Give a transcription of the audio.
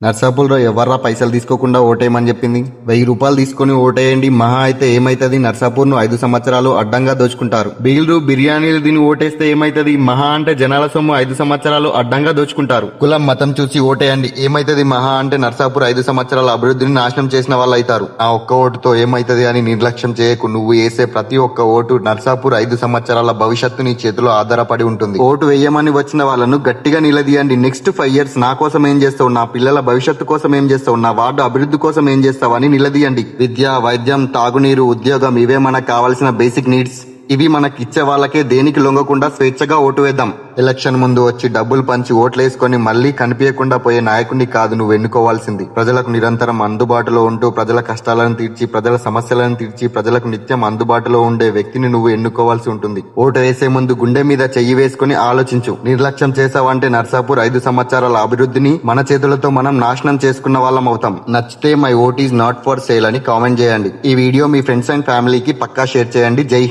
నర్సాపూర్లో ఎవర్రా పైసలు తీసుకోకుండా ఓటేయమని చెప్పింది? 1000 రూపాయలు తీసుకుని ఓటేయండి. మహా అయితే ఏమైతుంది? నర్సాపూర్ను 5 సంవత్సరాలు అడ్డంగా దోచుకుంటారు. బీళ్లు బిర్యానీలు తిని ఓటేస్తే ఏమైతుంది? మహా అంటే జనాల సొమ్ము 5 సంవత్సరాలు అడ్డంగా దోచుకుంటారు. కులం మతం చూసి ఓటేయండి. ఏమైతుంది? మహా అంటే నర్సాపూర్ 5 సంవత్సరాల అభివృద్ధిని నాశనం చేసిన వాళ్ళు అవుతారు. ఆ ఒక్క ఓటుతో ఏమైతుంది అని నిర్లక్ష్యం చేయకు. నువ్వు వేసే ప్రతి ఒక్క ఓటు నర్సాపూర్ 5 సంవత్సరాల భవిష్యత్తు నీ చేతిలో ఆధారపడి ఉంటుంది. ఓటు వేయమని వచ్చిన వాళ్ళను గట్టిగా నిలదీయండి. నెక్స్ట్ 5 years నా కోసం ఏం చేస్తావు? నా పిల్లల భవిష్యత్తు కోసం ఏం చేస్తావు? నా వార్డు అభివృద్ధి కోసం ఏం చేస్తావు అని నిలదీయండి. విద్య, వైద్యం, తాగునీరు, ఉద్యోగం ఇవే మనకు కావాల్సిన బేసిక్ నీడ్స్. ఇవి మనకిచ్చే వాళ్ళకే దేనికి లొంగకుండా స్వేచ్ఛగా ఓటు వేద్దాం. ఎలక్షన్ ముందు వచ్చి డబ్బులు పంచి ఓట్లేసుకొని మళ్లీ కనిపించకుండా పోయే నాయకుడిని కాదు నువ్వు ఎన్నుకోవాల్సింది. ప్రజలకు నిరంతరం అందుబాటులో ఉంటూ ప్రజల కష్టాలను తీర్చి, ప్రజల సమస్యలను తీర్చి, ప్రజలకు నిత్యం అందుబాటులో ఉండే వ్యక్తిని నువ్వు ఎన్నుకోవాల్సి ఉంటుంది. ఓటు వేసే ముందు గుండె మీద చెయ్యి వేసుకుని ఆలోచించు. నిర్లక్ష్యం చేసావంటే నర్సాపూర్ 5 సంవత్సరాల అభివృద్ధిని మన చేతులతో మనం నాశనం చేసుకున్న వాళ్ళం అవుతాం. నచ్చితే my vote is not for sale అని కామెంట్ చేయండి. ఈ వీడియో మీ ఫ్రెండ్స్ అండ్ ఫ్యామిలీకి పక్కా షేర్ చేయండి. జై హింద్.